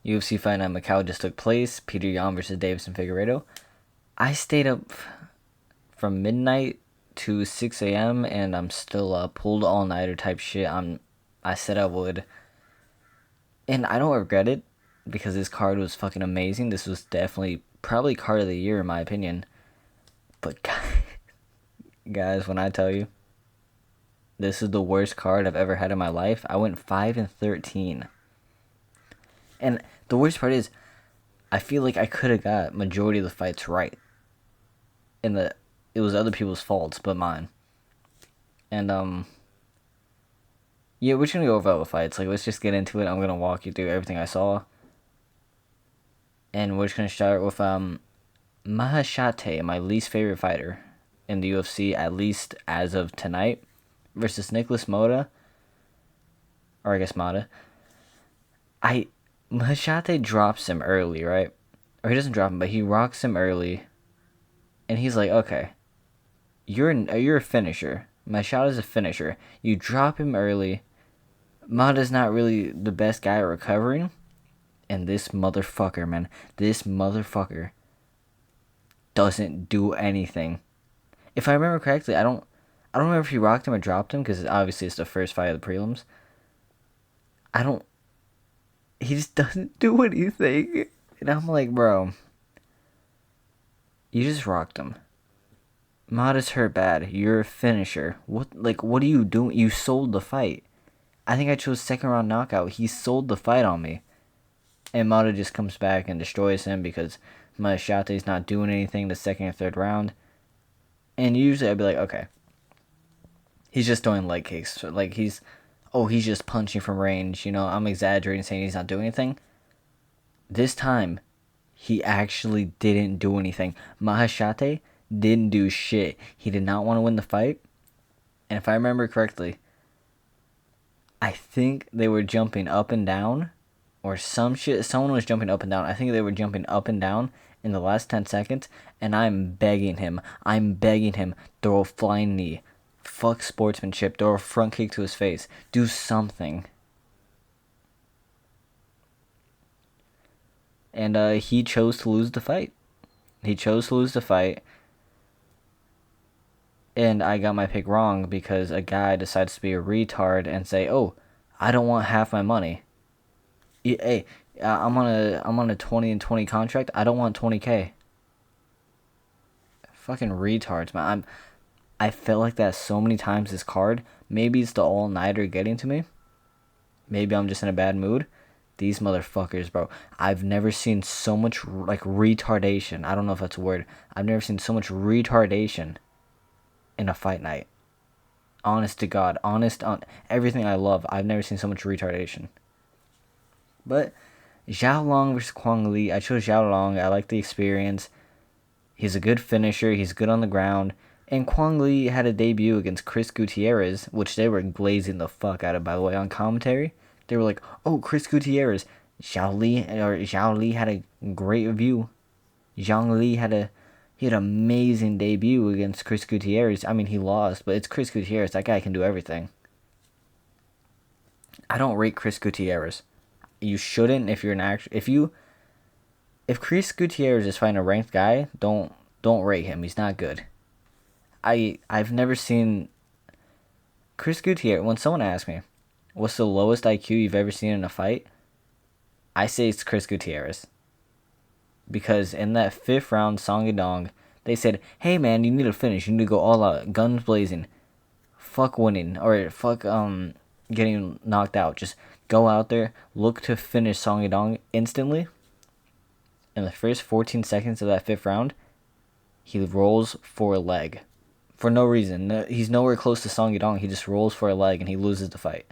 UFC fight night Macau just took place. Peter Yan versus Davison Figueiredo. I stayed up from midnight to 6 a.m. and I'm still pulled all nighter type shit. I said I would, and I don't regret it because this card was fucking amazing. This was definitely probably card of the year in my opinion. But guys, when I tell you, this is the worst card I've ever had in my life. I went 5-13. And the worst part is, I feel like I could have got majority of the fights right. And it was other people's faults but mine. And yeah, we're just gonna go over all the fights. Like, let's just get into it. I'm gonna walk you through everything I saw. And we're just gonna start with Mahashate, my least favorite fighter in the UFC, at least as of tonight, versus Nicholas Moda. Or I guess Mata. Mahashate drops him early, right? Or he doesn't drop him, but he rocks him early. And he's like, okay, you're a finisher. Mahashata's a finisher. You drop him early. Mata's not really the best guy at recovering. And this motherfucker, man. This motherfucker doesn't do anything. If I remember correctly, I don't remember if he rocked him or dropped him, because obviously it's the first fight of the prelims. He just doesn't do anything. And I'm like, bro, you just rocked him. Mata's hurt bad. You're a finisher. What are you doing? You sold the fight. I think I chose second round knockout. He sold the fight on me. And Mata just comes back and destroys him because Mahashate's not doing anything the second or third round. And usually I'd be like, okay, he's just doing leg kicks. Like, he's just punching from range. You know, I'm exaggerating saying he's not doing anything. This time, he actually didn't do anything. Mahashate didn't do shit. He did not want to win the fight. And if I remember correctly, I think they were jumping up and down. Or some shit. Someone was jumping up and down. I think they were jumping up and down in the last 10 seconds. And I'm begging him. Throw a flying knee. Fuck sportsmanship. Throw a front kick to his face. Do something. And he chose to lose the fight. And I got my pick wrong because a guy decides to be a retard and say, "Oh, I don't want half my money. Hey, I'm on a 20-20 contract. I don't want 20K." Fucking retards, man. I felt like that so many times this card. Maybe it's the all-nighter getting to me. Maybe I'm just in a bad mood. These motherfuckers, bro. I've never seen so much, like, retardation. I don't know if that's a word. I've never seen so much retardation in a fight night. Honest to God. Honest on everything I love. I've never seen so much retardation. But Zhao Long versus Kwang Li. I chose Zhao Long. I like the experience. He's a good finisher. He's good on the ground. And Kwang Li had a debut against Chris Gutierrez, which they were glazing the fuck out of, by the way, on commentary. They were like, "Oh, Chris Gutierrez." Zhao Li had a great review. Zhang Li had an amazing debut against Chris Gutierrez. I mean, he lost, but it's Chris Gutierrez. That guy can do everything. I don't rate Chris Gutierrez. You shouldn't if you're an actor. If Chris Gutierrez is fighting a ranked guy, don't rate him. He's not good. I've never seen Chris Gutierrez. When someone asks me, "What's the lowest IQ you've ever seen in a fight?" I say it's Chris Gutierrez. Because in that 5th round Song Yadong, they said, "Hey man, you need to finish. You need to go all out, guns blazing. Fuck winning or fuck getting knocked out. Just go out there, look to finish Song Yadong instantly." In the first 14 seconds of that 5th round, he rolls for a leg. For no reason. He's nowhere close to Song Yadong. He just rolls for a leg and he loses the fight.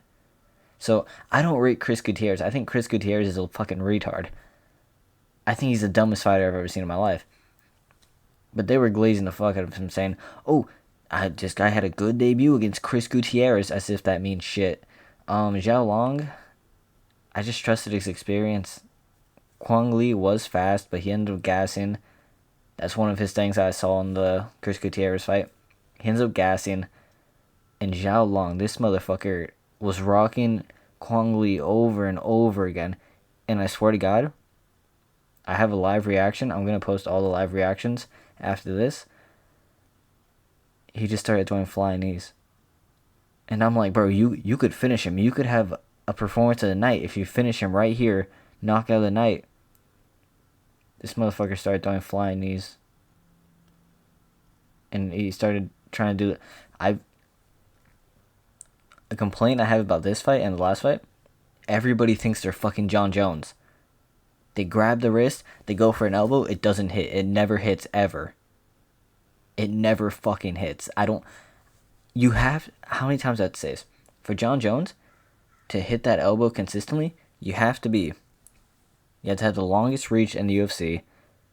So, I don't rate Chris Gutierrez. I think Chris Gutierrez is a fucking retard. I think he's the dumbest fighter I've ever seen in my life. But they were glazing the fuck out of him saying, "Oh, this guy had a good debut against Chris Gutierrez," as if that means shit. Zhao Long, I just trusted his experience. Kwang Li was fast, but he ended up gassing. That's one of his things I saw in the Chris Gutierrez fight. He ends up gassing. And Zhao Long, this motherfucker, was rocking Kwang Li over and over again. And I swear to God, I have a live reaction. I'm going to post all the live reactions after this. He just started throwing flying knees. And I'm like, bro, you could finish him. You could have a performance of the night if you finish him right here, knockout of the night. This motherfucker started throwing flying knees. And he started trying to do it. A complaint I have about this fight and the last fight, everybody thinks they're fucking John Jones. They grab the wrist, they go for an elbow, it doesn't hit. It never hits ever. It never fucking hits. You have, how many times I'd say this? For John Jones to hit that elbow consistently, you have to have the longest reach in the UFC.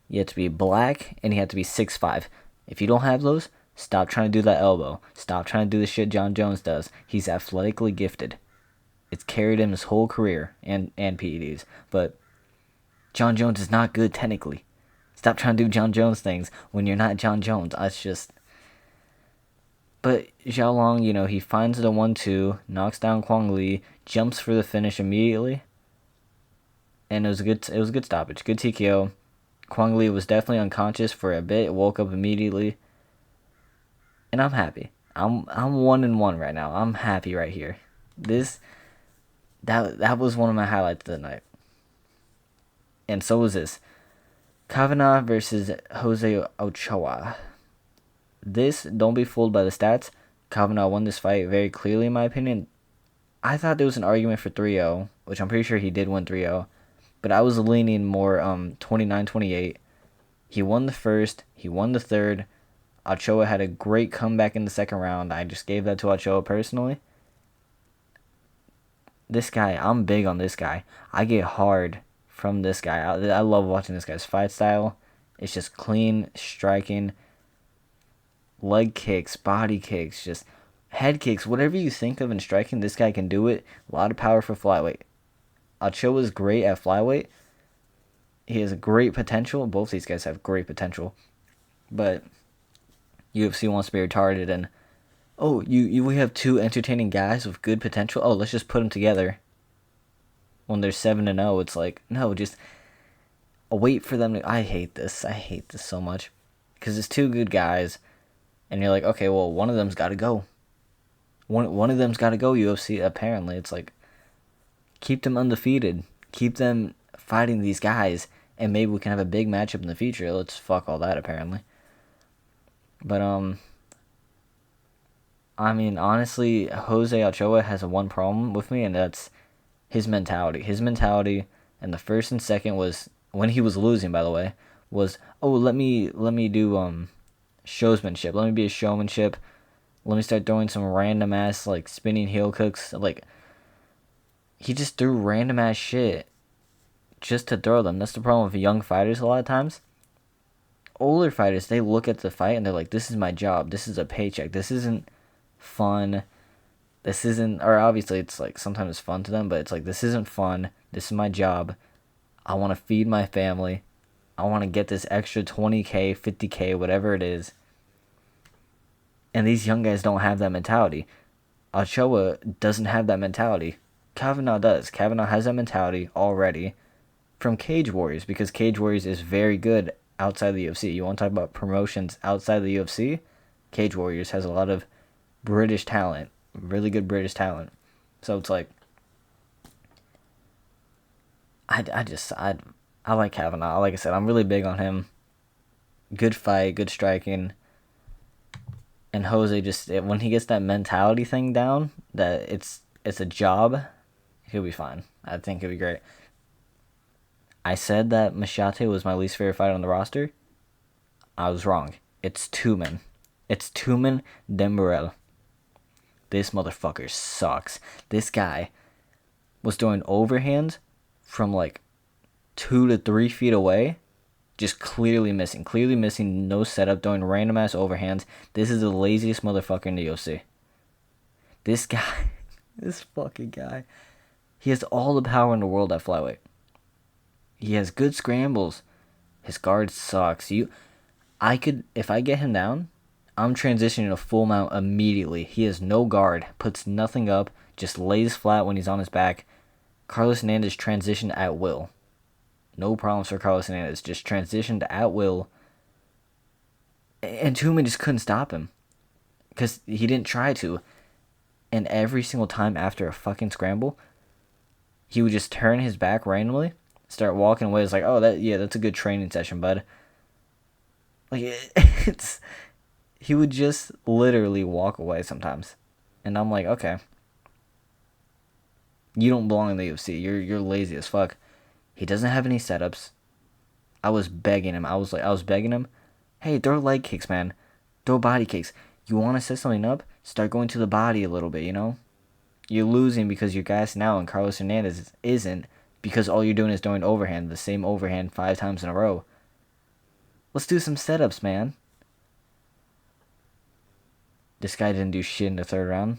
You have to be black, and you have to be 6'5". If you don't have those, stop trying to do that elbow. Stop trying to do the shit John Jones does. He's athletically gifted. It's carried him his whole career, and PEDs. But John Jones is not good technically. Stop trying to do John Jones things when you're not John Jones. That's just... But Zhao Long, he finds the 1-2, knocks down Kwang Lee, jumps for the finish immediately. And it was a good stoppage. Good TKO. Kwang Lee was definitely unconscious for a bit, woke up immediately. And I'm happy. I'm 1-1 right now. I'm happy right here. That was one of my highlights of the night. And so was this. Kavanaugh versus Jose Ochoa. Don't be fooled by the stats. Kavanaugh won this fight very clearly, in my opinion. I thought there was an argument for 3-0, which I'm pretty sure he did win 3-0. But I was leaning more 29-28. He won the first. He won the third. Ochoa had a great comeback in the second round. I just gave that to Ochoa personally. This guy, I'm big on this guy. I get hard from this guy. I love watching this guy's fight style. It's just clean, striking, leg kicks, body kicks, just head kicks. Whatever you think of in striking, this guy can do it. A lot of power for flyweight. Ochoa is great at flyweight. He has a great potential. Both these guys have great potential. But UFC wants to be retarded and, we have two entertaining guys with good potential. Oh, let's just put them together. When they're 7-0, it's like, no, just wait for them to... I hate this. I hate this so much. Because it's two good guys, and you're like, okay, well, one of them's got to go. One of them's got to go, UFC, apparently. It's like, keep them undefeated. Keep them fighting these guys, and maybe we can have a big matchup in the future. Let's fuck all that, apparently. But, I mean, honestly, Jose Ochoa has one problem with me, and that's his mentality. His mentality in the first and second was, when he was losing, by the way, was, let me do showsmanship. Let me be a showmanship. Let me start throwing some random ass like spinning heel hooks. Like, he just threw random ass shit just to throw them. That's the problem with young fighters a lot of times. Older fighters, they look at the fight and they're like, this is my job. This is a paycheck. This isn't fun. This isn't, or obviously it's like sometimes it's fun to them, but it's like, this isn't fun. This is my job. I want to feed my family. I want to get this extra 20K, 50K, whatever it is. And these young guys don't have that mentality. Ochoa doesn't have that mentality. Kavanaugh does. Kavanaugh has that mentality already from Cage Warriors, because Cage Warriors is very good outside the UFC. You want to talk about promotions outside the UFC? Cage Warriors has a lot of British talent. Really good British talent. So it's like, I like Kavanaugh. Like I said, I'm really big on him. Good fight, good striking. And Jose just, when he gets that mentality thing down, that it's a job, he'll be fine. I think he'll be great. I said that Machete was my least favorite fighter on the roster. I was wrong. It's Tumen. It's Tumen Demburel. This motherfucker sucks. This guy was doing overhands from like 2 to 3 feet away. Just clearly missing, no setup, doing random ass overhands. This is the laziest motherfucker in the UFC. This guy, this fucking guy, he has all the power in the world at flyweight. He has good scrambles. His guard sucks. If I get him down, I'm transitioning to full mount immediately. He has no guard, puts nothing up, just lays flat when he's on his back. Carlos Hernandez transitioned at will. No problems for Carlos Hernandez. Just transitioned at will. And Truman just couldn't stop him. Because he didn't try to. And every single time after a fucking scramble, he would just turn his back randomly, start walking away. It's like, oh, that's a good training session, bud. Like, it's... He would just literally walk away sometimes. And I'm like, okay. You don't belong in the UFC. You're lazy as fuck. He doesn't have any setups. I was begging him. I was begging him, hey, throw leg kicks, man. Throw body kicks. You want to set something up? Start going to the body a little bit, you know? You're losing because you're gassing out, and Carlos Hernandez isn't, because all you're doing is throwing overhand, the same overhand 5 times in a row. Let's do some setups, man. This guy didn't do shit in the third round.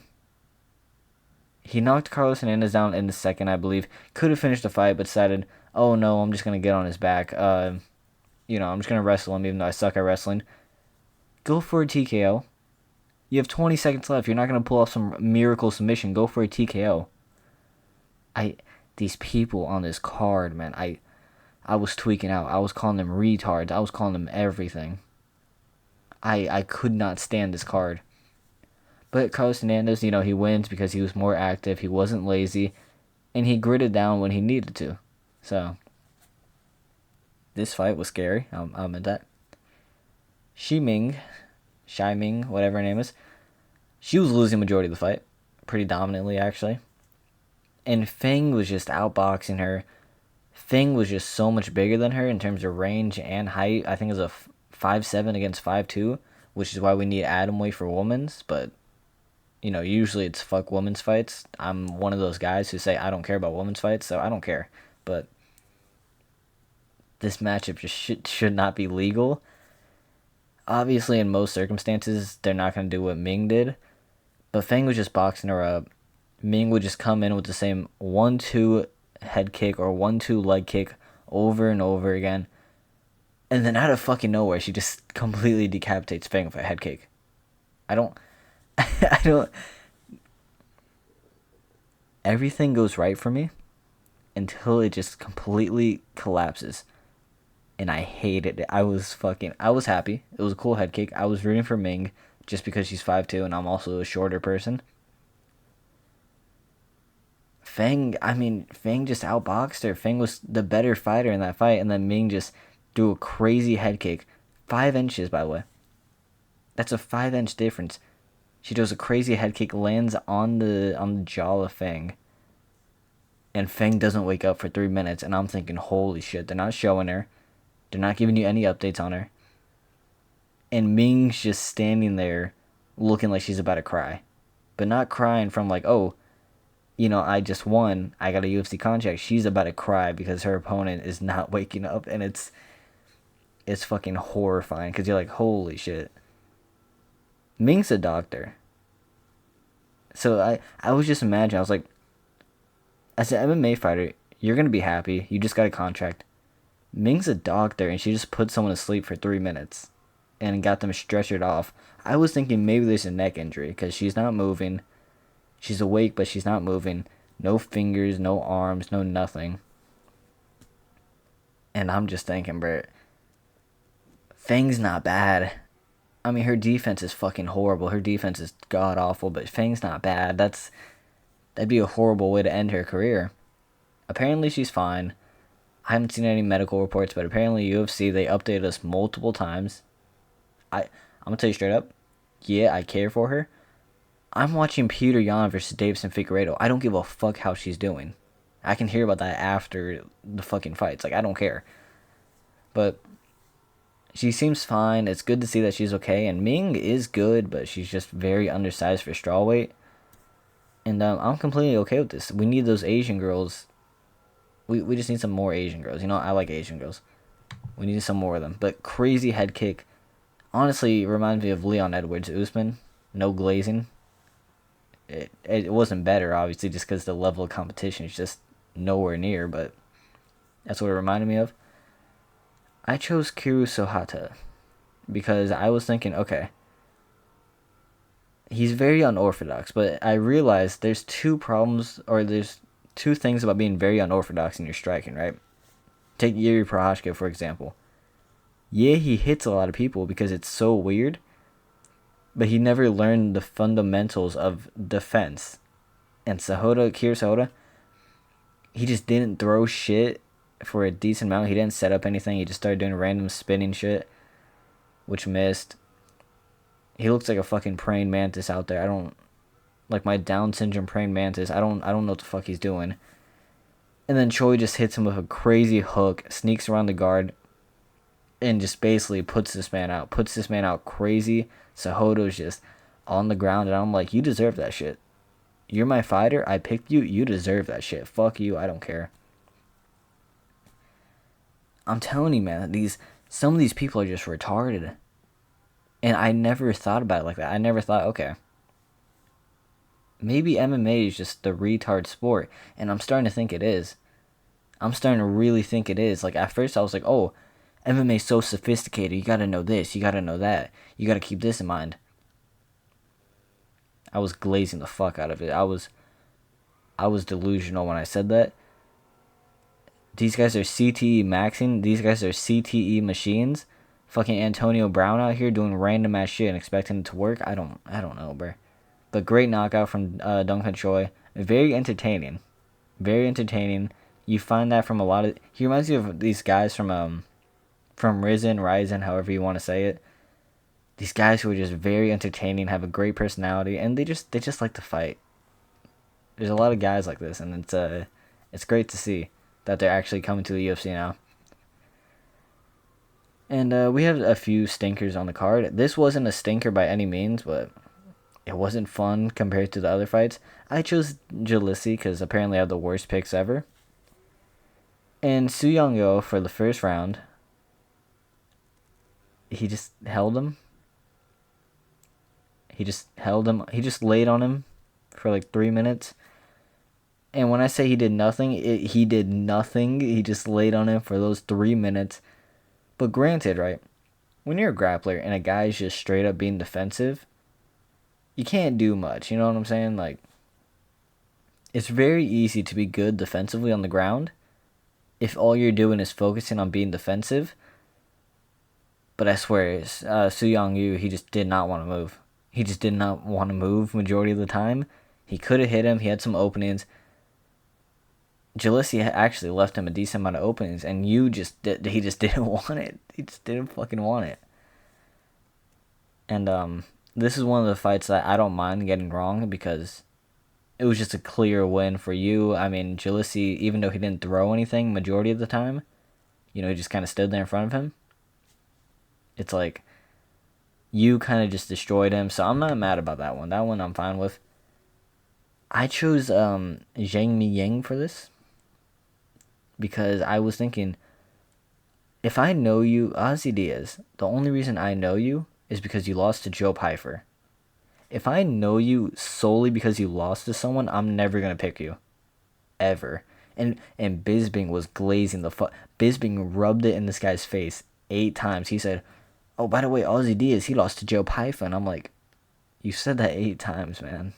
He knocked Carlos Hernandez down in the second, I believe. Could have finished the fight, but decided, oh no, I'm just going to get on his back. I'm just going to wrestle him, even though I suck at wrestling. Go for a TKO. You have 20 seconds left. You're not going to pull off some miracle submission. Go for a TKO. These people on this card, man, I was tweaking out. I was calling them retards. I was calling them everything. I could not stand this card. But Carlos Hernandez, he wins because he was more active. He wasn't lazy. And he gritted down when he needed to. So, this fight was scary. I'll admit that. Shai Ming, whatever her name is, she was losing majority of the fight. Pretty dominantly, actually. And Feng was just outboxing her. Feng was just so much bigger than her in terms of range and height. I think it was a 5'7" against 5'2", which is why we need atom weight for women's. But, usually it's fuck women's fights. I'm one of those guys who say I don't care about women's fights, so I don't care. But this matchup just should not be legal. Obviously, in most circumstances, they're not going to do what Ming did. But Feng was just boxing her up. Ming would just come in with the same 1-2 head kick or 1-2 leg kick over and over again. And then out of fucking nowhere, she just completely decapitates Feng with a head kick. I don't... Everything goes right for me until it just completely collapses. And I hated it. I was happy. It was a cool head kick. I was rooting for Ming just because she's 5'2" and I'm also a shorter person. Feng just outboxed her. Feng was the better fighter in that fight, and then Ming just threw a crazy head kick. 5 inches, by the way. That's a 5-inch difference. She does a crazy head kick, lands on the jaw of Feng. And Feng doesn't wake up for 3 minutes, and I'm thinking, holy shit, they're not showing her. They're not giving you any updates on her. And Ming's just standing there looking like she's about to cry. But not crying from like, oh, I just won. I got a UFC contract. She's about to cry because her opponent is not waking up. And it's fucking horrifying because you're like, holy shit. Ming's a doctor. So I was just imagining, I was like, as an MMA fighter, you're going to be happy. You just got a contract. Ming's a doctor, and she just put someone to sleep for 3 minutes and got them stretchered off. I was thinking maybe there's a neck injury because she's not moving. She's awake, but she's not moving. No fingers, no arms, no nothing. And I'm just thinking, bro, Feng's not bad. I mean, her defense is fucking horrible. Her defense is god-awful, but Feng's not bad. That'd be a horrible way to end her career. Apparently, she's fine. I haven't seen any medical reports, but apparently UFC, they updated us multiple times. I'm going to tell you straight up, yeah, I care for her. I'm watching Peter Yan versus Davison Figueiredo. I don't give a fuck how she's doing. I can hear about that after the fucking fights. Like, I don't care. But she seems fine. It's good to see that she's okay. And Ming is good, but she's just very undersized for strawweight. And I'm completely okay with this. We need those Asian girls. We just need some more Asian girls. I like Asian girls. We need some more of them. But crazy head kick. Honestly, reminds me of Leon Edwards Usman. No glazing. It wasn't better, obviously, just because the level of competition is just nowhere near, but that's what it reminded me of. I chose Kiru Sohata because I was thinking, okay, he's very unorthodox, but I realized there's 2 problems, or there's two things about being very unorthodox in your striking, right? Take Yuri Prohashka, for example. Yeah, he hits a lot of people because it's so weird, but he never learned the fundamentals of defense. And Kira Sahota, he just didn't throw shit for a decent amount. He didn't set up anything. He just started doing random spinning shit, which missed. He looks like a fucking praying mantis out there. I don't like my Down syndrome praying mantis. I don't know what the fuck he's doing. And then Choi just hits him with a crazy hook, sneaks around the guard, and just basically puts this man out. Puts this man out crazy. Cejudo's just on the ground, and I'm like, you deserve that shit. You're my fighter. I picked you. You deserve that shit. Fuck you. I don't care. I'm telling you, man, some of these people are just retarded. And I never thought about it like that. I never thought, okay, maybe MMA is just the retard sport. And I'm starting to think it is. I'm starting to really think it is. Like, at first I was like, oh, MMA is so sophisticated. You gotta know this. You gotta know that. You gotta keep this in mind. I was glazing the fuck out of it. I was delusional when I said that. These guys are CTE maxing. These guys are CTE machines. Fucking Antonio Brown out here doing random ass shit and expecting it to work. I don't know, bro. But great knockout from Duncan Choi. Very entertaining. Very entertaining. You find that from a lot of. He reminds you of these guys from Ryzen, however you want to say it. These guys who are just very entertaining, have a great personality, and they just like to fight. There's a lot of guys like this, and it's great to see that they're actually coming to the UFC now. And we have a few stinkers on the card. This wasn't a stinker by any means, but it wasn't fun compared to the other fights. I chose Jalisi because apparently I have the worst picks ever. And Su Young-yo for the first round, he just held him. He just laid on him for like 3 minutes. And when I say he did nothing, he did nothing. He just laid on him for those 3 minutes. But granted, right, when you're a grappler and a guy's just straight up being defensive, you can't do much. You know what I'm saying? Like, it's very easy to be good defensively on the ground if all you're doing is focusing on being defensive. But I swear, Su Young-yu, he just did not want to move. He just did not want to move majority of the time. He could have hit him. He had some openings. Jalisi actually left him a decent amount of openings, and he just didn't want it. He just didn't fucking want it. And this is one of the fights that I don't mind getting wrong because it was just a clear win for you. I mean, Jalisi, even though he didn't throw anything majority of the time, he just kind of stood there in front of him. It's like you kind of just destroyed him, so I'm not mad about that one. That one I'm fine with. I chose Zhang Miying for this because I was thinking, if I know you, Ozzy Diaz, the only reason I know you is because you lost to Joe Pyfer. If I know you solely because you lost to someone, I'm never going to pick you. Ever. And Bisping was glazing the fuck. Bisping rubbed it in this guy's face 8 times. He said, oh, by the way, Ozzy Diaz, he lost to Joe Pyfer. And I'm like, you said that 8 times, man.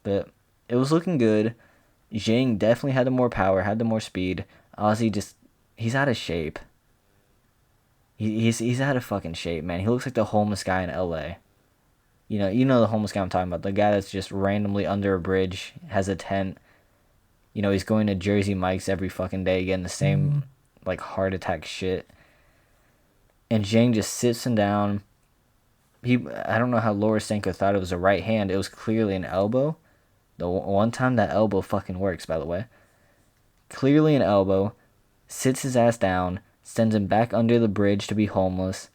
But it was looking good. Zhang definitely had the more power, had the more speed. Ozzy he's out of shape. He's out of fucking shape, man. He looks like the homeless guy in LA. You know the homeless guy I'm talking about. The guy that's just randomly under a bridge, has a tent. He's going to Jersey Mike's every fucking day, getting the same, like, heart attack shit. And Zhang just sits him down. I don't know how Lorosenko thought it was a right hand. It was clearly an elbow. The one time that elbow fucking works, by the way. Clearly an elbow. Sits his ass down. Sends him back under the bridge to be homeless.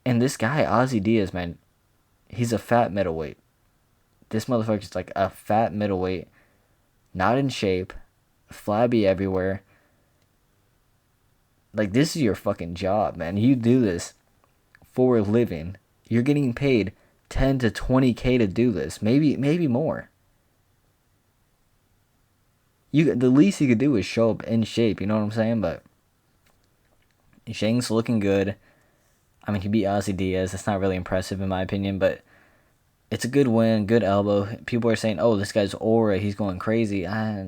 And this guy, Ozzy Diaz, man, he's a fat middleweight. This motherfucker's like a fat middleweight. Not in shape. Flabby everywhere. Like, this is your fucking job, man. You do this for a living. You're getting paid 10 to 20K to do this. Maybe more. The least you could do is show up in shape, you know what I'm saying? But Zhang's looking good. I mean, he beat Ozzy Diaz. That's not really impressive in my opinion, but it's a good win, good elbow. People are saying, "Oh, this guy's aura, he's going crazy." I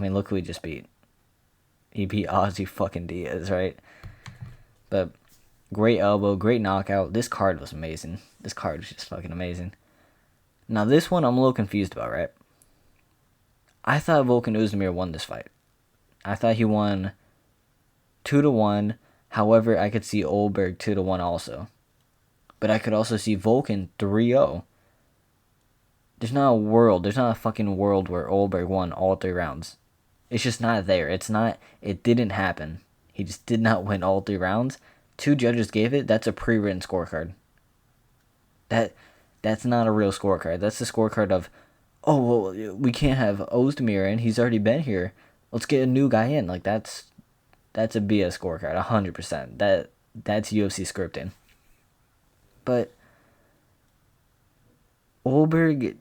mean, look who he just beat. He beat Ozzy fucking Diaz, right? But great elbow, great knockout. This card was amazing. This card was just fucking amazing. Now this one I'm a little confused about, right? I thought Volkan Oezdemir won this fight. I thought he won 2-1. However, I could see Olberg 2-1 also. But I could also see Volkan 3-0. There's not a fucking world where Olberg won all 3 rounds. It's just not there. It didn't happen. He just did not win all 3 rounds. 2 judges gave it. That's a pre-written scorecard. That's not a real scorecard. That's the scorecard of, oh, well, we can't have Oezdemir in. He's already been here. Let's get a new guy in. Like, that's a BS scorecard, 100%. That's UFC scripting. But Olberg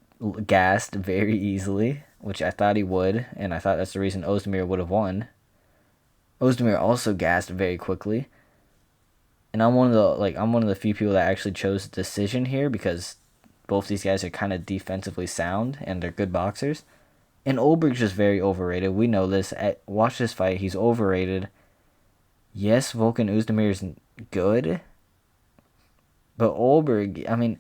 gassed very easily, which I thought he would, and I thought that's the reason Oezdemir would have won. Oezdemir also gassed very quickly. And I'm one of the few people that actually chose decision here because both these guys are kind of defensively sound and they're good boxers. And Olberg's just very overrated. We know this. Watch this fight. He's overrated. Yes, Volkan Oezdemir is good. But Olberg, I mean,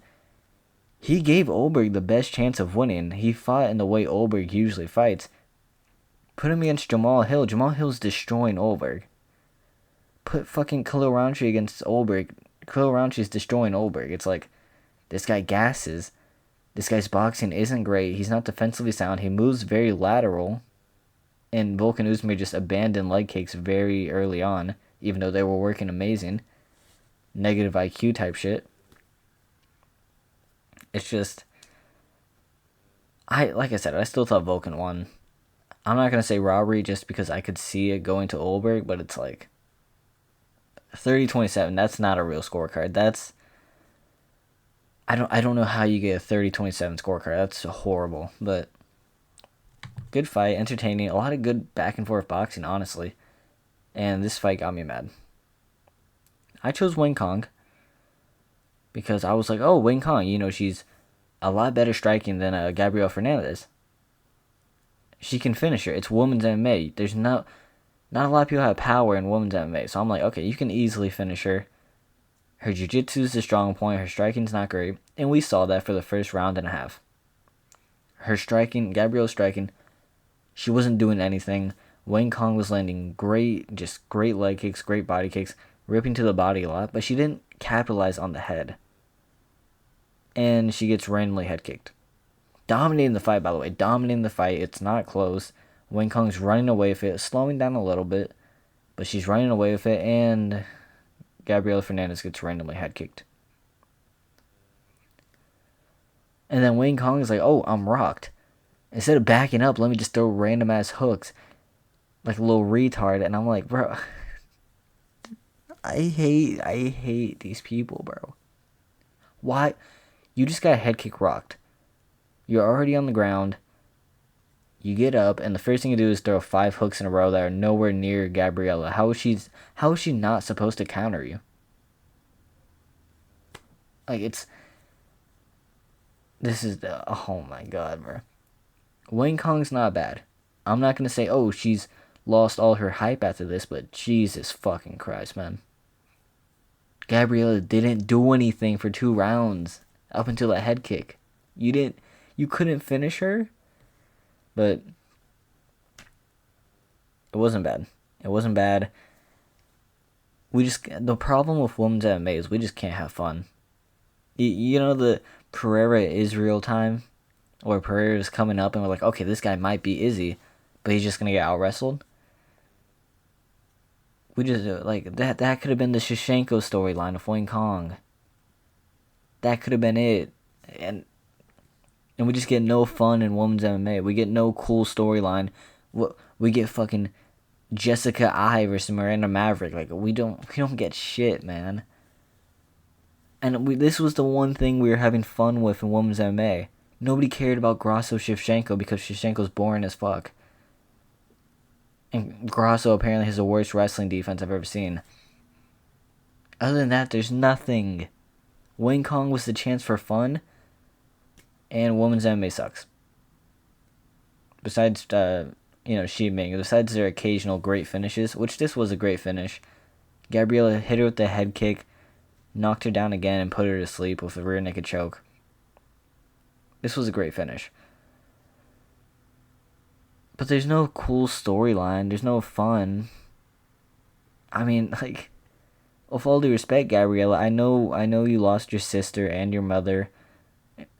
he gave Olberg the best chance of winning. He fought in the way Olberg usually fights. Put him against Jamal Hill. Jamal Hill's destroying Olberg. Put fucking Khalil Rountree against Olberg. Khalil Rountree's destroying Olberg. It's like, this guy gasses. This guy's boxing isn't great. He's not defensively sound. He moves very lateral. And Volkan Oezdemir just abandoned leg kicks very early on, even though they were working amazing. Negative IQ type shit. It's just, like I said, I still thought Volkan won. I'm not going to say robbery just because I could see it going to Olberg, but it's like 30-27. That's not a real scorecard. I don't know how you get a 30-27 scorecard. That's horrible, but good fight, entertaining, a lot of good back and forth boxing, honestly. And this fight got me mad. I chose Wing Kong because I was like, oh, Wing Kong, she's a lot better striking than Gabrielle Fernandez. She can finish her. It's women's MMA. There's not a lot of people have power in women's MMA. So I'm like, okay, you can easily finish her. Her jiu-jitsu is the strong point. Her striking's not great. And we saw that for the first round and a half. Her striking, Gabrielle's striking, she wasn't doing anything. Wing Kong was landing great leg kicks, great body kicks, ripping to the body a lot, but she didn't capitalize on the head. And she gets randomly head kicked. Dominating the fight, by the way. Dominating the fight. It's not close. Wing Kong's running away with it, slowing down a little bit, but she's running away with it, and Gabriela Fernandez gets randomly head kicked. And then Wing Kong is like, oh, I'm rocked. Instead of backing up, let me just throw random ass hooks like a little retard. And I'm like, bro, I hate these people, bro. Why? You just got head kick rocked. You're already on the ground. You get up, and the first thing you do is throw 5 hooks in a row that are nowhere near Gabriella. How is she not supposed to counter you? Like, oh my god, bro. Wing Kong's not bad. I'm not gonna say, oh, she's lost all her hype after this, but Jesus fucking Christ, man. Gabriella didn't do anything for 2 rounds up until that head kick. You couldn't finish her, but it wasn't bad. It wasn't bad. The problem with women's MMA is we just can't have fun. You know the Pereira Israel time, where Pereira's coming up and we're like, okay, this guy might be Izzy, but he's just gonna get out wrestled. We just like that could have been the Shevchenko storyline of Wing Kong. That could have been it, and we just get no fun in women's MMA. We get no cool storyline. We get fucking Jessica I versus Miranda Maverick. Like we don't get shit, man. And this was the one thing we were having fun with in women's MMA. Nobody cared about Grasso Shevchenko because Shevchenko's boring as fuck. And Grasso apparently has the worst wrestling defense I've ever seen. Other than that, there's nothing. Wing Kong was the chance for fun. and women's MMA sucks. Besides, Shi Ming, besides their occasional great finishes, which this was a great finish, Gabriella hit her with the head kick, knocked her down again, and put her to sleep with a rear naked choke. This was a great finish. But there's no cool storyline. There's no fun. I mean, like, with all due respect, Gabriella, I know you lost your sister and your mother,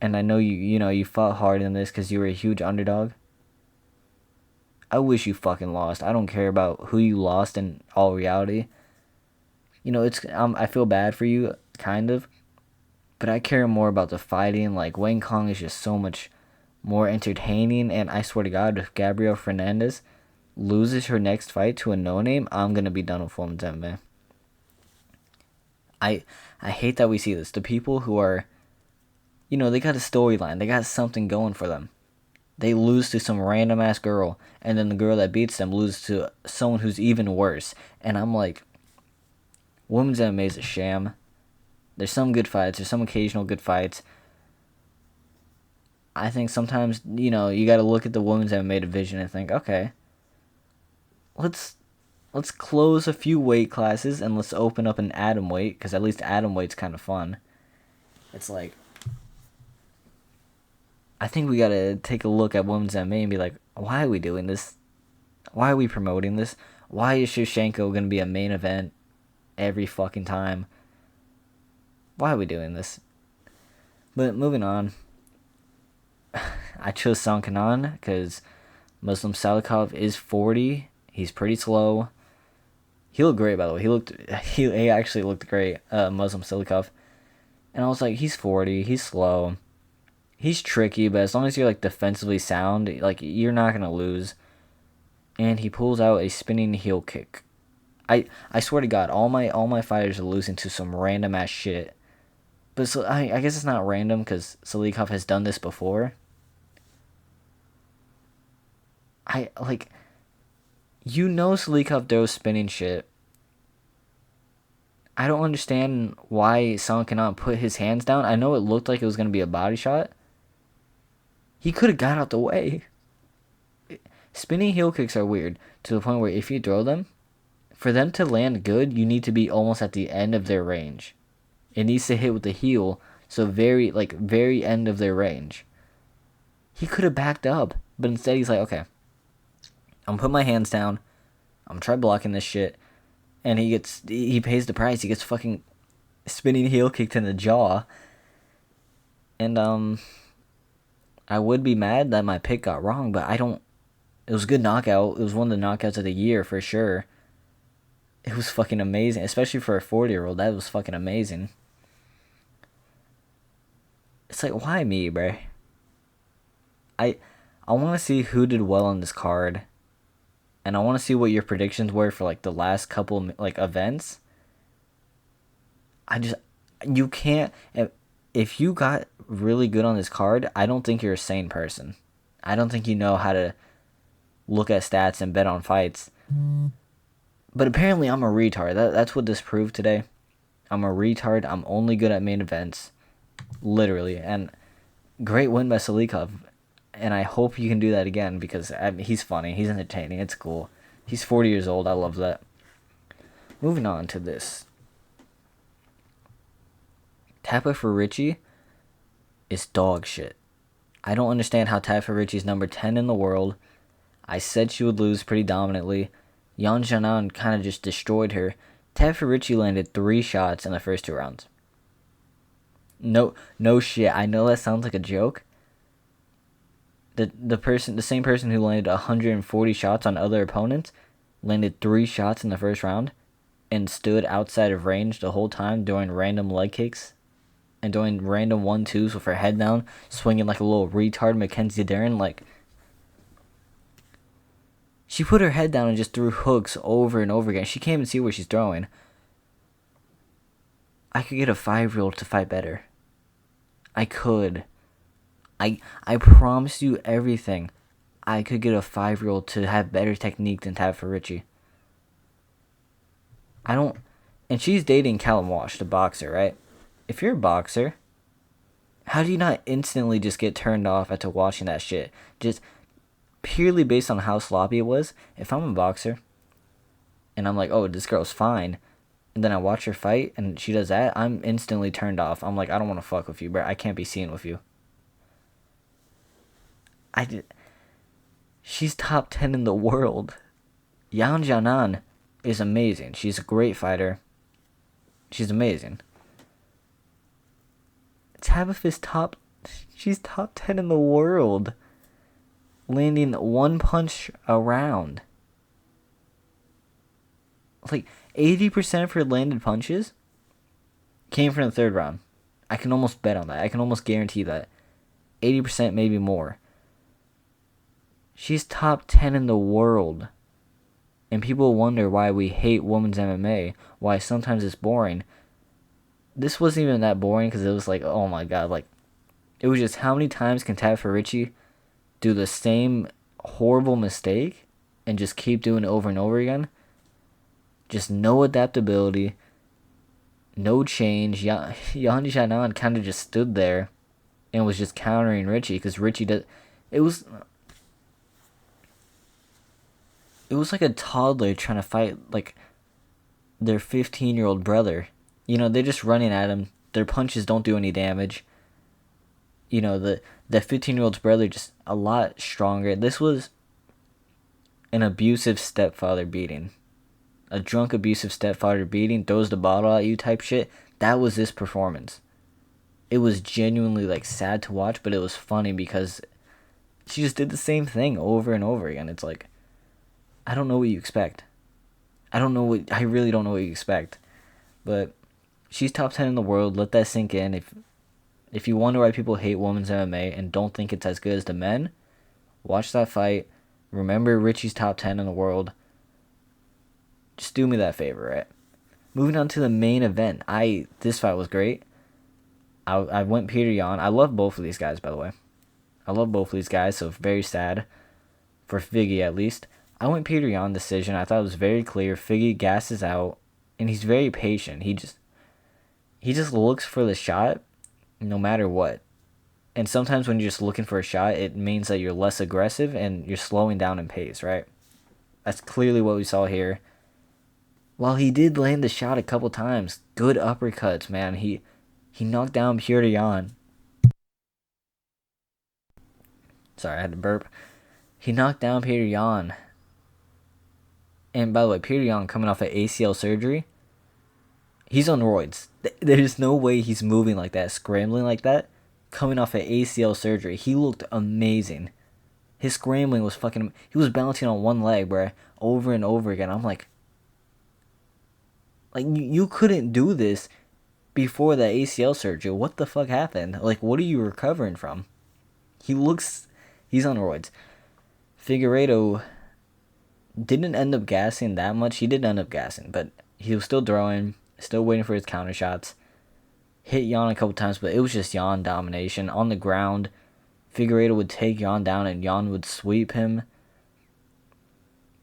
and I know you fought hard in this because you were a huge underdog. I wish you fucking lost. I don't care about who you lost in all reality. I feel bad for you, kind of, but I care more about the fighting. Like, Wang Kong is just so much more entertaining, and I swear to God, if Gabrielle Fernandez loses her next fight to a no-name, I'm gonna be done with women's MMA. I hate that we see this. The people who are, they got a storyline. They got something going for them. They lose to some random ass girl, and then the girl that beats them loses to someone who's even worse. And I'm like, women's MMA is a sham. There's some good fights. There's some occasional good fights. I think sometimes, you got to look at the women's MMA division and think, okay, let's close a few weight classes and let's open up an atom weight, because at least atom weight's kind of fun. It's like, I think we gotta take a look at women's MMA and be like, why are we doing this? Why are we promoting this? Why is Shevchenko gonna be a main event every fucking time? Why are we doing this? But moving on, I chose Song Kanan because Muslim Salikov is 40. He's pretty slow. He looked great, by the way. He actually looked great, Muslim Salikov. And I was like, he's 40. He's slow. He's tricky, but as long as you're like defensively sound, like, you're not gonna lose. And he pulls out a spinning heel kick. I swear to God, all my fighters are losing to some random ass shit. But so, I guess it's not random because Salikov has done this before. Salikov throws spinning shit. I don't understand why Song cannot put his hands down. I know it looked like it was gonna be a body shot. He could have got out the way. Spinning heel kicks are weird to the point where if you throw them, for them to land good, you need to be almost at the end of their range. It needs to hit with the heel, so very end of their range. He could have backed up, but instead he's like, okay, I'm putting my hands down, I'm try blocking this shit, and he pays the price. He gets fucking spinning heel kicked in the jaw. And I would be mad that my pick got wrong, but it was a good knockout. It was one of the knockouts of the year for sure. It was fucking amazing, especially for a 40-year-old. That was fucking amazing. It's like, why me, bro? I want to see who did well on this card, and I want to see what your predictions were for like the last couple like events. You can't. If you got really good on this card, I don't think you're a sane person. I don't think you know how to look at stats and bet on fights. But apparently I'm a retard. That's what this proved today. I'm a retard. I'm only good at main events. Literally. And great win by Salikov. And I hope you can do that again because he's funny. He's entertaining. It's cool. He's 40 years old. I love that. Moving on to this. Tafa for Richie is dog shit. I don't understand how Tafa Richie's number 10 in the world. I said she would lose pretty dominantly. Yan Xiaonan kind of just destroyed her. Tafa Richie landed 3 shots in the first 2 rounds. No shit. I know that sounds like a joke. The same person who landed 140 shots on other opponents landed 3 shots in the first round and stood outside of range the whole time doing random leg kicks and doing random 1-2s with her head down, swinging like a little retard Mackenzie Dern. Like, she put her head down and just threw hooks over and over again. She can't even see where she's throwing. I could get a 5-year-old to fight better. I could. I promise you everything. I could get a 5-year-old to have better technique than Tafa Richie. And she's dating Callum Walsh, the boxer, right? If you're a boxer, How do you not instantly just get turned off after watching that shit? Just purely based on how sloppy it was. If I'm a boxer and I'm like, oh, this girl's fine, and then I watch her fight and she does that, I'm instantly turned off. I'm like, I don't want to fuck with you, bro. I can't be seen with you. I did. She's top 10 in the world. Yan Jianan is amazing. She's a great fighter. She's amazing. Tabitha's she's top 10 in the world. Landing one punch around. Like 80% of her landed punches came from the third round. I can almost bet on that. I can almost guarantee that. 80%, maybe more. She's top 10 in the world. And people wonder why we hate women's MMA, why sometimes it's boring. This wasn't even that boring because it was like, oh my god, like, it was just how many times can Tabitha Ricci do the same horrible mistake and just keep doing it over and over again? Just no adaptability, no change. Yan Jianan kind of just stood there and was just countering Ricci because Ricci did. It was like a toddler trying to fight like their 15-year-old brother. You know, they're just running at him. Their punches don't do any damage. You know, the 15-year-old's brother just a lot stronger. This was an abusive stepfather beating. A drunk abusive stepfather beating, throws the bottle at you type shit. That was this performance. It was genuinely like sad to watch, but it was funny because she just did the same thing over and over again. It's like, I don't know what you expect. I really don't know what you expect. But she's top 10 in the world. Let that sink in. If you wonder why people hate women's MMA and don't think it's as good as the men, watch that fight. Remember Richie's top 10 in the world. Just do me that favor, right? Moving on to the main event. This fight was great. I went Peter Yan. I love both of these guys, by the way. I love both of these guys, so very sad. For Figgy, at least. I went Peter Yan decision. I thought it was very clear. Figgy gasses out, and he's very patient. He just looks for the shot, no matter what. And sometimes when you're just looking for a shot, it means that you're less aggressive and you're slowing down in pace, right? That's clearly what we saw here. While he did land the shot a couple times, good uppercuts, man. He knocked down Peter Yan. Sorry, I had to burp. He knocked down Peter Yan. And by the way, Peter Yan coming off of ACL surgery, he's on roids. There's no way he's moving like that, scrambling like that, coming off of ACL surgery. He looked amazing. His scrambling was fucking... He was balancing on one leg, bro, over and over again. I'm like you couldn't do this before that ACL surgery. What the fuck happened? Like, what are you recovering from? He's on roids. Figueiredo didn't end up gassing that much. He did end up gassing, but he was still throwing, still waiting for his counter shots. Hit Yan a couple times, but it was just Yan domination. On the ground, Figueiredo would take Yan down and Yan would sweep him.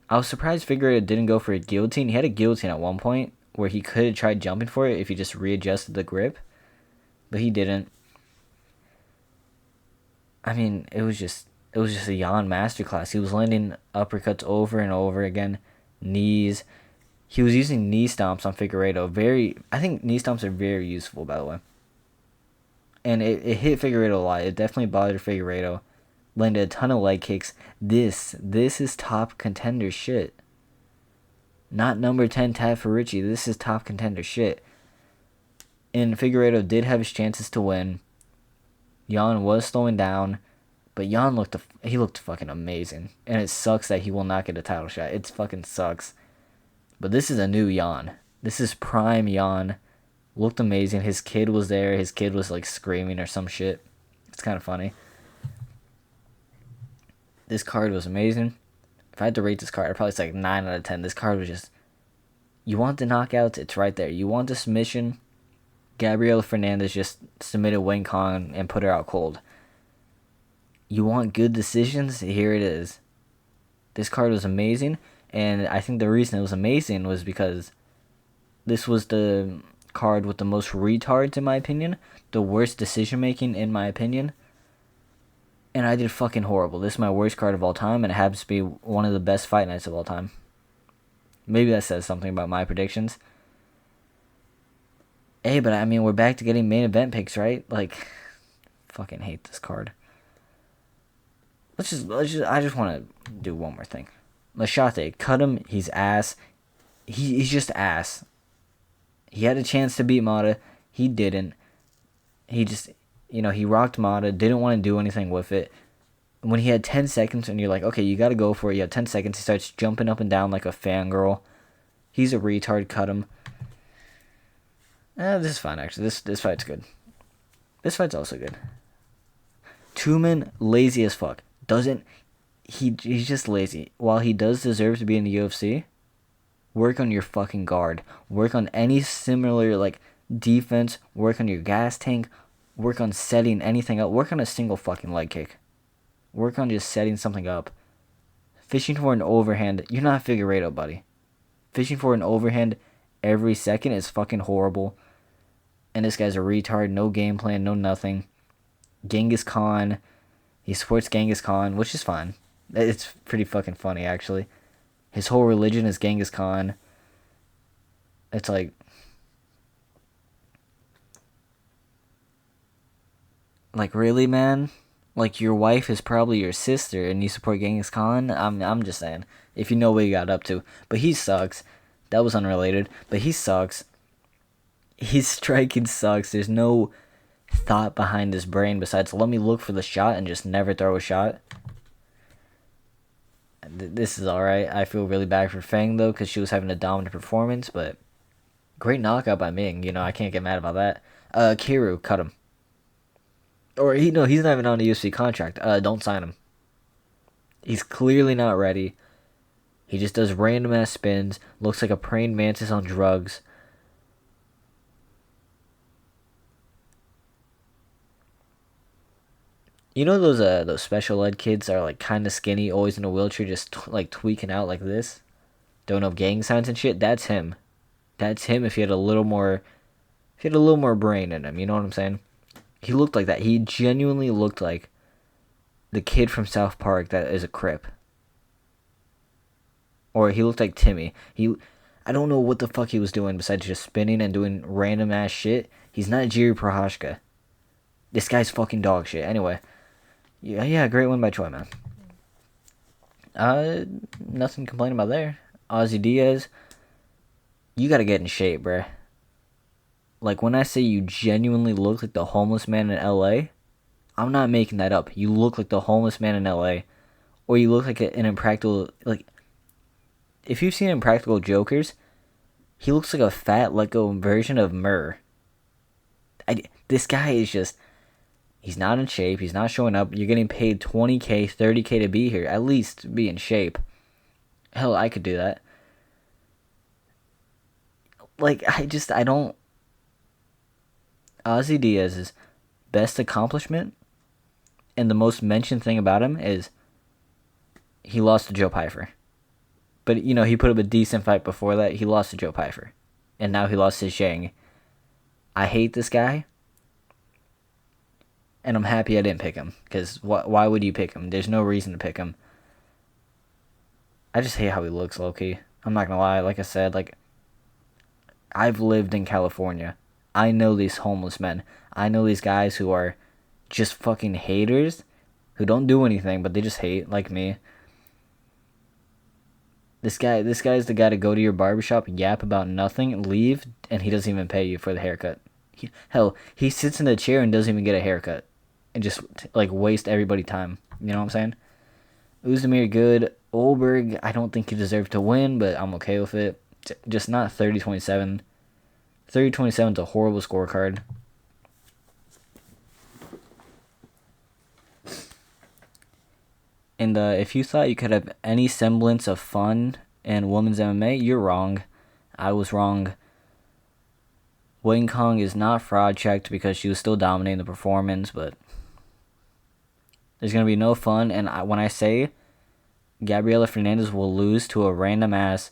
I was surprised Figueiredo didn't go for a guillotine. He had a guillotine at one point where he could have tried jumping for it if he just readjusted the grip, but he didn't. I mean, it was just a Yan masterclass. He was landing uppercuts over and over again, knees. He was using knee stomps on Figueiredo. I think knee stomps are very useful, by the way. And it hit Figueiredo a lot. It definitely bothered Figueiredo. Landed a ton of leg kicks. This is top contender shit. Not number 10 Tabitha Ricci. This is top contender shit. And Figueiredo did have his chances to win. Yan was slowing down, but Yan looked fucking amazing. And it sucks that he will not get a title shot. It fucking sucks. But this is a new Yan. This is prime Yan. Looked amazing. His kid was there. His kid was like screaming or some shit. It's kind of funny. This card was amazing. If I had to rate this card, I'd probably say like 9 out of 10. This card was just... You want the knockouts? It's right there. You want the submission? Gabriela Fernandez just submitted Wing Kong and put her out cold. You want good decisions? Here it is. This card was amazing. And I think the reason it was amazing was because this was the card with the most retards in my opinion, the worst decision making in my opinion, and I did fucking horrible. This is my worst card of all time, and it happens to be one of the best fight nights of all time. Maybe that says something about my predictions. Hey, but I mean, we're back to getting main event picks, right? Like, fucking hate this card. Let's just. I just want to do one more thing. Lashate, cut him. He's ass. He's just ass. He had a chance to beat Mata. He didn't. He just, he rocked Mata. Didn't want to do anything with it. When he had 10 seconds, and you're like, okay, you got to go for it. You have 10 seconds. He starts jumping up and down like a fangirl. He's a retard. Cut him. This is fine, actually. This fight's good. This fight's also good. Tumen, lazy as fuck. He's just lazy. While he does deserve to be in the UFC, work on your fucking guard. Work on any similar, defense. Work on your gas tank. Work on setting anything up. Work on a single fucking leg kick. Work on just setting something up. Fishing for an overhand. You're not Figueiredo, buddy. Fishing for an overhand every second is fucking horrible. And this guy's a retard. No game plan, no nothing. Genghis Khan. He supports Genghis Khan, which is fine. It's pretty fucking funny, actually. His whole religion is Genghis Khan. It's like... really, man? Your wife is probably your sister and you support Genghis Khan? I'm just saying. If you know what he got up to. But he sucks. That was unrelated. But he sucks. His striking sucks. There's no thought behind his brain besides let me look for the shot and just never throw a shot. This is alright. I feel really bad for Fang, though, because she was having a dominant performance, but great knockout by Ming. I can't get mad about that. Kiru, cut him. Or, he's not even on a UFC contract. Don't sign him. He's clearly not ready. He just does random-ass spins, looks like a praying mantis on drugs. Those special ed kids are kind of skinny, always in a wheelchair, just tweaking out like this, don't know gang signs and shit. That's him. That's him. If he had a little more brain in him, you know what I'm saying? He looked like that. He genuinely looked like the kid from South Park that is a Crip, or he looked like Timmy. I don't know what the fuck he was doing besides just spinning and doing random ass shit. He's not Jiri Prochazka. This guy's fucking dog shit. Anyway. Yeah, great win by Choi, man. Nothing to complain about there. Ozzy Diaz, you gotta get in shape, bruh. When I say you genuinely look like the homeless man in LA, I'm not making that up. You look like the homeless man in LA. Or you look like an impractical, if you've seen Impractical Jokers, he looks like a fat, let-go version of Murr. This guy is just... He's not in shape. He's not showing up. You're getting paid $20K, $30K to be here. At least be in shape. Hell, I could do that. I don't... Ozzy Diaz's best accomplishment and the most mentioned thing about him is he lost to Joe Pyfer. But, he put up a decent fight before that. He lost to Joe Pyfer. And now he lost to Zhang. I hate this guy. And I'm happy I didn't pick him. Because why would you pick him? There's no reason to pick him. I just hate how he looks, low-key. I'm not going to lie. Like I said, I've lived in California. I know these homeless men. I know these guys who are just fucking haters. Who don't do anything, but they just hate, like me. This guy's the guy to go to your barbershop, yap about nothing, leave, and he doesn't even pay you for the haircut. He sits in a chair and doesn't even get a haircut. And just, waste everybody's time. You know what I'm saying? Uzdemir, good. Olberg, I don't think he deserved to win, but I'm okay with it. Just not 30-27. 30-27 is a horrible scorecard. And if you thought you could have any semblance of fun in women's MMA, you're wrong. I was wrong. Wing Kong is not fraud checked because she was still dominating the performance, but there's going to be no fun. And when I say Gabriela Fernandez will lose to a random ass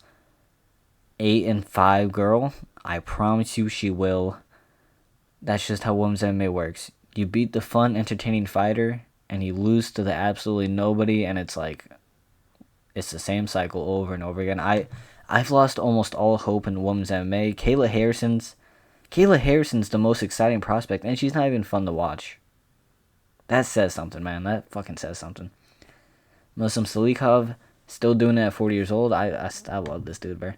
8-5 girl, I promise you she will. That's just how women's MMA works. You beat the fun, entertaining fighter, and you lose to the absolutely nobody, and it's like, it's the same cycle over and over again. I've lost almost all hope in women's MMA. Kayla Harrison's the most exciting prospect, and she's not even fun to watch. That says something, man. That fucking says something. Muslim Salikov, still doing it at 40 years old. I love this dude, bro.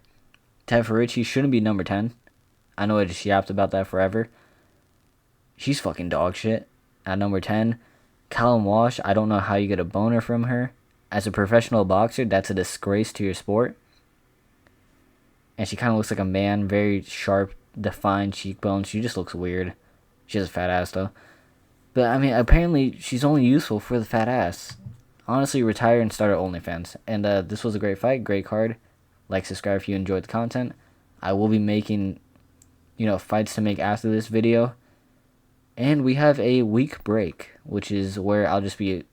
Teferici shouldn't be number 10. I know I just yapped about that forever. She's fucking dog shit at number 10. Callum Walsh, I don't know how you get a boner from her. As a professional boxer, that's a disgrace to your sport. And she kind of looks like a man, very sharp, defined cheekbones. She just looks weird. She has a fat ass, though. But, I mean, apparently she's only useful for the fat ass. Honestly, retire and start at OnlyFans. And this was a great fight, great card. Like, subscribe if you enjoyed the content. I will be making, fights to make after this video. And we have a week break, which is where I'll just be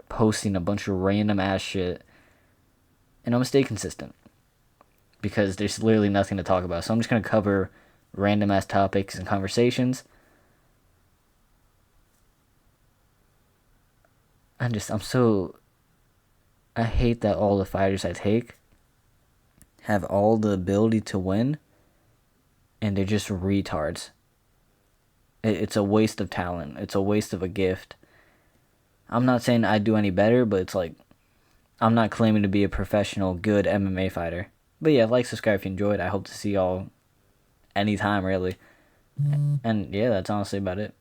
posting a bunch of random ass shit. And I'm going to stay consistent. Because there's literally nothing to talk about. So I'm just going to cover random ass topics and conversations. I hate that all the fighters I take have all the ability to win, and they're just retards. It's a waste of talent. It's a waste of a gift. I'm not saying I'd do any better, but it's like, I'm not claiming to be a professional, good MMA fighter. But yeah, like, subscribe if you enjoyed. I hope to see y'all anytime, really. And yeah, that's honestly about it.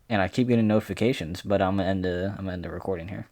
And I keep getting notifications, but I'm gonna end the recording here.